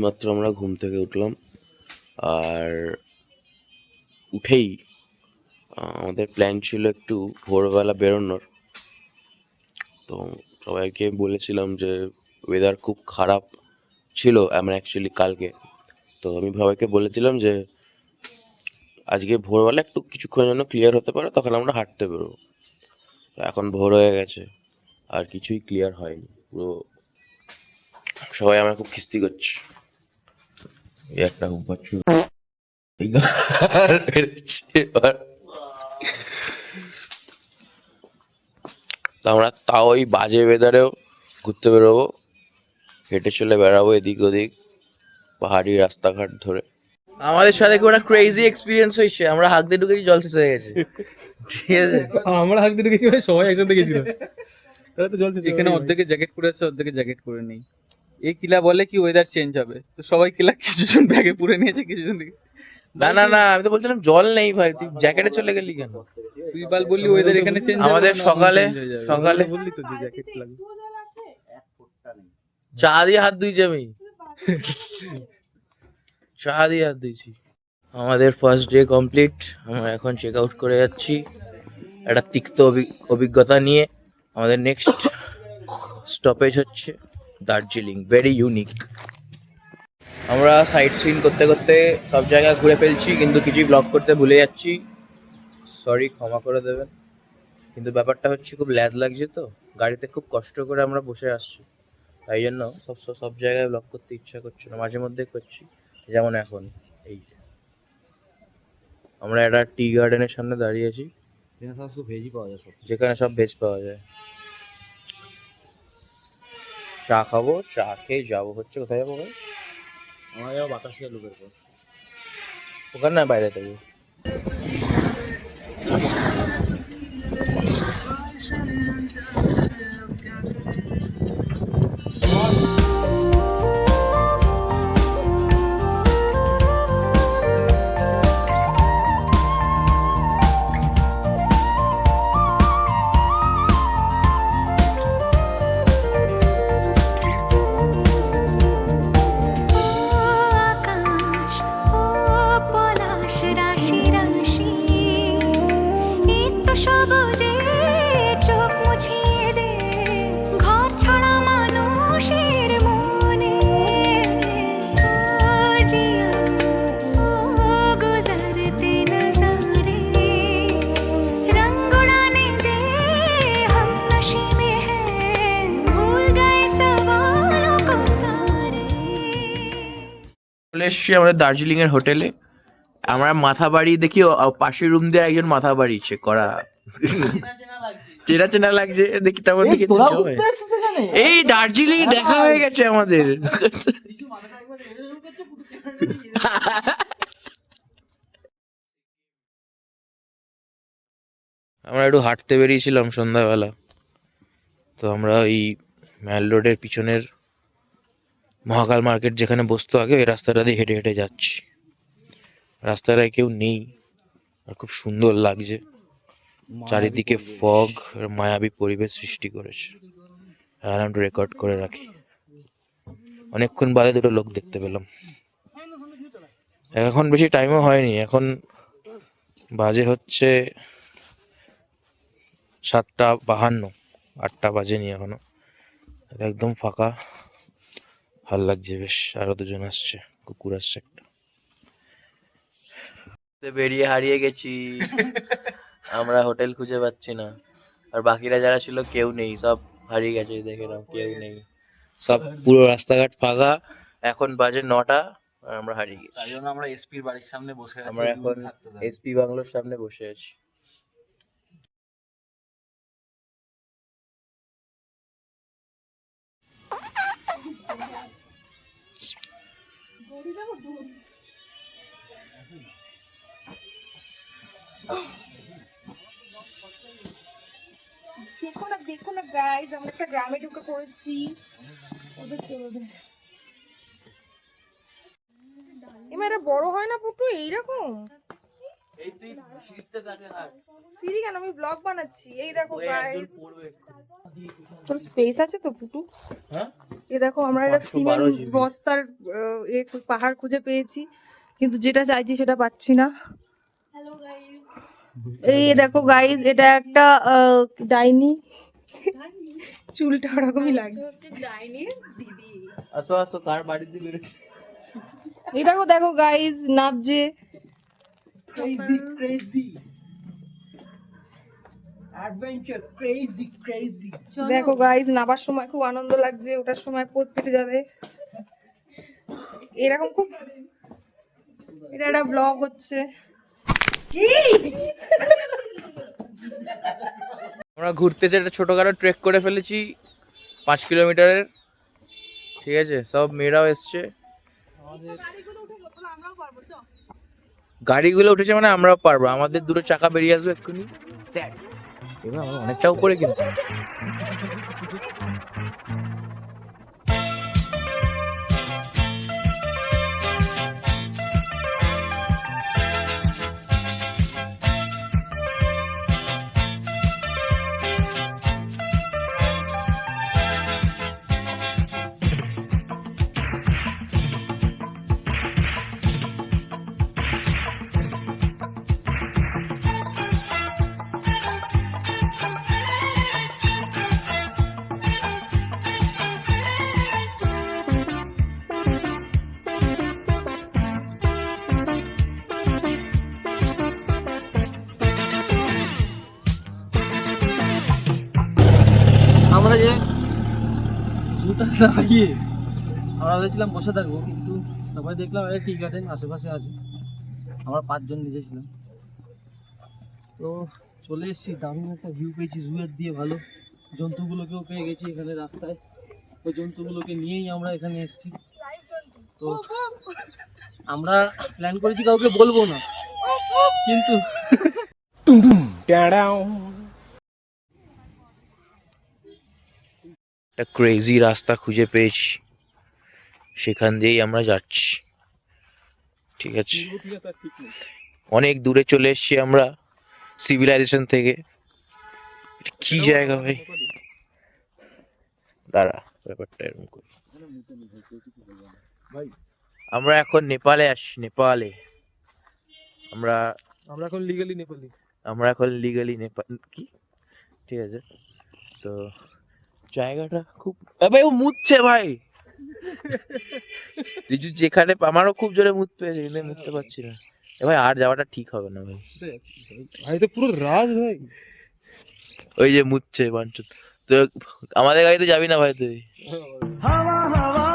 এইমাত্র আমরা ঘুম থেকে উঠলাম, আর উঠেই আমাদের প্ল্যান ছিল একটু ভোরবেলা বেরোনোর। তো সবাইকে বলেছিলাম যে ওয়েদার খুব খারাপ ছিল আমরা অ্যাকচুয়ালি কালকে। তো আমি সবাইকে বলেছিলাম যে আজকে ভোরবেলা একটু কিছুক্ষণের জন্য ক্লিয়ার হতে পারে, তখন আমরা হাঁটতে বেরোবো। এখন ভোর হয়ে গেছে আর কিছুই ক্লিয়ার হয়নি, পুরো সবাই আমার খুব খিস্তি করছে। এই একটা বাচ্চু তো আমরা তাও ওই বাজে ওয়েদারেও ঘুরতে বেরোবো, হেঁটে চলে বেড়াবো এদিক ওদিক পাহাড়ি রাস্তাঘাট ধরে। আমাদের সাথে একটা ক্রেজি এক্সপিরিয়েন্স হয়েছে, আমরা হাত দিয়ে ঢুকেছি, জল শেষ হয়ে গেছে। ঠিক আছে, আমরা হাত দিয়ে গেছি, সবাই একসাথে গেছিল। তাহলে তো জল এখানে অর্ধেকে জ্যাকেট পরে আছে, অর্ধেকে জ্যাকেট পরে নেই। এই কিলা বলে কি ওয়েদার চেঞ্জ হবে, তো সবাই কিলা কিছুজন ব্যাগে পুরে নিয়েছে, কিছুজন না না না, আমি তো বলছিলাম জল নেই ভাই, তুই জ্যাকেটে চলে গেলি কেন? তুই বাল বললি ওয়েদার এখানে চেঞ্জ হবে, আমাদের সকালে সকালে বললি তো যে জ্যাকেট লাগবে। চা দিয়ে হাত ধুইছি আমি, চা দিয়ে হাত ধুইছি। আমাদের ফার্স্ট ডে কমপ্লিট, আমরা এখন চেক আউট করে যাচ্ছি একটা তিক্ত অভিজ্ঞতা নিয়ে। আমাদের নেক্সট স্টপেজ হচ্ছে দার্জিলিং, ভেরি ইউনিক। আমরা সাইট সিন করতে করতে সব জায়গায় ঘুরে ফেলছি, কিন্তু কিছুই ব্লগ করতে ভুলে যাচ্ছি। সরি, ক্ষমা করে দেবেন। কিন্তু ব্যাপারটা হচ্ছে খুব ল্যাদ লাগছে, তো গাড়িতে খুব কষ্ট করে আমরা বসে আসছি, তাই জন্য সব জায়গায় ব্লগ করতে ইচ্ছা করছে না, মাঝে মধ্যে করছি। যেমন এখন এই যে আমরা একটা টি গার্ডেনের সামনে দাঁড়িয়ে আছি, যেখানে সব ভেজ পাওয়া যায়। চা খাবো, চা খেয়ে যাবো হচ্ছে, কোথায় যাবো ভাই? আমরা যাবো বাতাসিয়া লুকের পর। ওখানে না বাইরে থেকে। চলে এসছি আমাদের দার্জিলিং এর হোটেলে। আমরা মাথা বাড়ি দেখি, পাশের রুম দিয়ে একজন মাথা বাড়িয়েছে করা, চেনা চেনা লাগছে দেখি, তেমন দেখি এই দার্জিলিং দেখা হয়ে গেছে আমাদের। আমরা একটু হাঁটতে বেরিয়েছিলাম সন্ধ্যাবেলা, তো আমরা ওই ম্যাল রোডের পিছনের মহাকাল মার্কেট যেখানে বসতো আগে, ওই রাস্তাটা দিয়ে হেঁটে হেঁটে যাচ্ছি। রাস্তাটায় কেউ নেই আর খুব সুন্দর লাগছে, চারিদিকে ফগ আর মায়াবী পরিবেশ সৃষ্টি করেছে। আর আমি রেকর্ড করে রাখি, অনেকক্ষণ বাদে দুটো লোক দেখতে পেলাম। এখন বেশি টাইমও হয়নি, এখন বাজে হচ্ছে 7:52, 8টা বাজেনি এখনো, একদম ফাঁকা, ভাল লাগছে বেশ। আরো দুজন আসছে, কুকুর আসছে একটা। বেরিয়ে হারিয়ে গেছি, আমরা হোটেল খুঁজে পাচ্ছি না, আর বাকিরা যারা ছিল কেউ নেই, সব হারিয়ে গেছে। দেখে নাও, কেউ নেই, সব পুরো রাস্তাঘাট ফাঁকা। এখন বাজে 9টা আর আমরা হারিয়ে গেছি। তাই জন্য আমরা এসপির বাড়ির সামনে বসে আছি। আমরা এখন এসপি বাংলোর সামনে বসে আছি। দেখো না গাইস, আমরা একটা গ্রামে ঢুকে পড়েছি। এরা বড় হয় না পুটু এইরকম? এই তুই সিঁড়িতে থাকে হাট, সিঁড়ি কেন, আমি ব্লগ বানাচ্ছি। এই দেখো গাইস, তোর স্পেস আছে তো পুটু? হ্যাঁ এ দেখো আমরা একটা 512 সিমেন্ট GB বস্তার পাহাড় খুঁজে পেয়েছি, কিন্তু যেটা চাইছি সেটা পাচ্ছি না। এই দেখো গাইজ, এটা একটা ডাইনি, চুলটা ওরকমই লাগছে। আসো আসো, কার বাড়িতে বেরোচ্ছে? এই দেখো দেখো গাইজ নাবজে। Crazy, crazy. Adventure, crazy, crazy. দেখো গাইজ নাবার সময় খুব আনন্দ লাগছে, ওটার সময় পোত পেটে যাবে এরকম খুব। এটা একটা ব্লগ হচ্ছে। আমরা ঘুরতে যেয়ে একটা ছোটখাটো ট্রেক করে ফেলেছি 5 কিলোমিটারের। ঠিক আছে, সব মেয়েরাও এসছে। গাড়িগুলো উঠেছে মানে আমরাও পারবো, আমাদের দুটো চাকা বেরিয়ে আসবে এক্ষুনি। স্যাট এবার আমরা অনেকটা উপরে কিন্তু। আমরা যে জুটা দাঁড়িয়ে আমরা ভেবেছিলাম বসে থাকবো, কিন্তু তারপরে দেখলাম এটা টি গার্ডেন আশেপাশে আছে। আমরা 5 জন নিজে ছিলাম, তো চলে এসেছি। দারুণ একটা ভিউ পেয়েছি জুয়ের দিয়ে, ভালো জন্তুগুলোকেও পেয়ে গেছি এখানে রাস্তায়। ওই জন্তুগুলোকে নিয়েই আমরা এখানে এসেছি। তো আমরা প্ল্যান করেছি কাউকে বলবো না, কিন্তু একটা ক্রেজি রাস্তা খুঁজে পেয়েছি, সেখান দিয়েই আমরা যাচ্ছি। ঠিক আছে, অনেক দূরে চলে এসেছি আমরা সিভিলাইজেশন থেকে। কি জায়গা ভাই, দাঁড়া ব্যাপারটা এরকম করি। আমরা এখন নেপালে আসছি, নেপালে আমরা এখন লিগালি নেপালি। নেপাল কি। ঠিক আছে, তো জায়গাটা খুব, ভাই ও মুতছে ভাই। রিজু যেখানে আমারও খুব জোরে মুত পেয়েছে, কিন্তু মুততে পারছি না। ভাই আর যাওয়াটা ঠিক হবে না ভাই। ভাই তো পুরো রাজ ভাই। ওই যে মুতছে বাঞ্চুত, তো আমাদের গাড়িতে যাবি না ভাই তুই? हवा हवा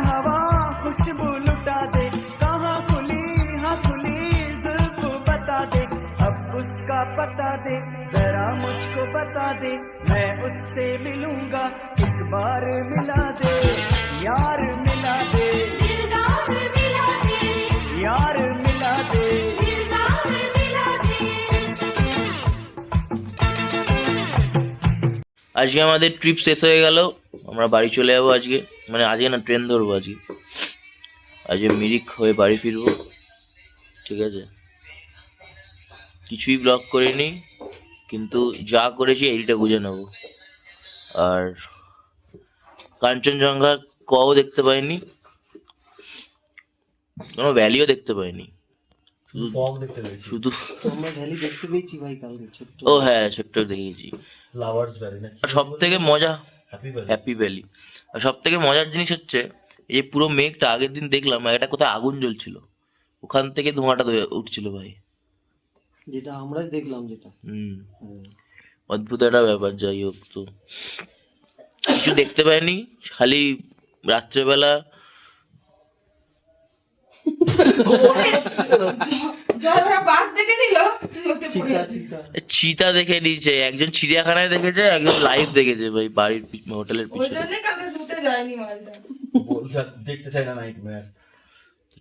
हवा खुशबू लुटा दे, कहाँ खुली हाँ खुली जुल्फ बता दे, अब उसका पता दे जरा मुझको बता दे, मैं उससे मिलूंगा एक बार मिला दे, यार मिला दे, यार मिला दे। আজকে আমাদের ট্রিপ শেষ হয়ে গেল, আমরা বাড়ি চলে যাবো আজকে। মানে আজকে না, ট্রেন ধরবো আজকে। আজকে মিরিক হয়ে বাড়ি ফিরবো। ঠিক আছে, কিছুই ব্লগ করিনি, কিন্তু যা করেছি এইটা বুঝে নেবো। আর কাঞ্চনজঙ্ঘা কও দেখতে পাইনি, কোনো ভ্যালিও দেখতে পাইনি, শুধু আমরা ভ্যালি দেখতে পেয়েছি ভাই কালকে, ছোট্ট। ও হ্যাঁ, ছোট্ট দেখেছি। সব থেকে মজা হ্যাপি ভ্যালি। আর সব থেকে মজার জিনিস হচ্ছে, এই যে পুরো মেঘটা আগের দিন দেখলাম একটা কোথায় আগুন জ্বলছিল, ওখান থেকে ধোঁয়াটা উঠছিল ভাই। যেটা আমরাই দেখলাম, যেটা অদ্ভুত একটা ব্যাপার। যাই হোক, তো কিছু দেখতে পাইনি, খালি রাত্রেবেলা চিতা দেখে নিয়েছে, একজন চিড়িয়াখানায় দেখেছে, একজন লাইভ দেখেছে ভাই বাড়ির হোটেলের পিছনে। দেখতে চাই না নাইটমেয়ার।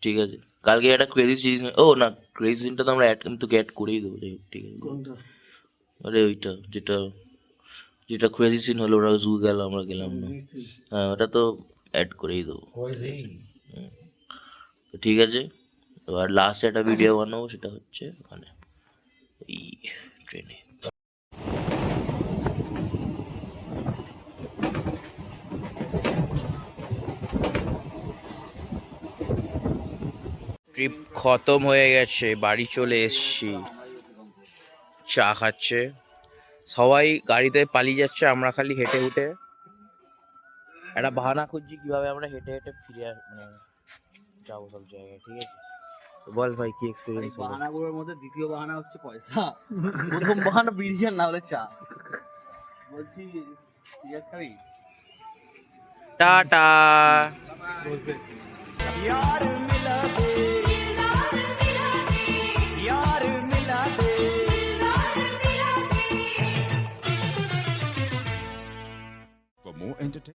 ঠিক আছে, কালকে একটা ক্রেজি সিরিজ, ও না ক্রেজি সিনটা তো আমরা কিন্তু অ্যাড করেই দেবো। যাই হোক, ঠিক আছে। আরে ওইটা যেটা যেটা ক্রেজি সিন হলো, ওরা জু গেল, আমরা গেলাম না, হ্যাঁ ওটা তো অ্যাড করেই দেবো। তো ঠিক আছে, এবার লাস্টে একটা ভিডিও বানাবো, সেটা হচ্ছে মানে এই ট্রেনে। ট্রিপ খতম হয়ে গেছে, বাড়ি চলে এসছি। চা খাচ্ছে সবাই, গাড়িতে পালিয়ে যাচ্ছে, আমরা খালি হেঁটে হেঁটে একটা বাহানা খুঁজছি কিভাবে আমরা হেঁটে হেঁটে ফিরে মানে যাবো সব জায়গায়। ঠিক আছে, তো বল ভাই কি এক্সপিরিয়েন্স হলো? বাহানাগুলোর মধ্যে দ্বিতীয় বাহানা হচ্ছে পয়সা। প্রথম বাহানা বিরিয়ানি না হলে চা। বলছি সিগারেট খাবি? টাটা। यार मिला दे, यार मिला दे। For more entertainment.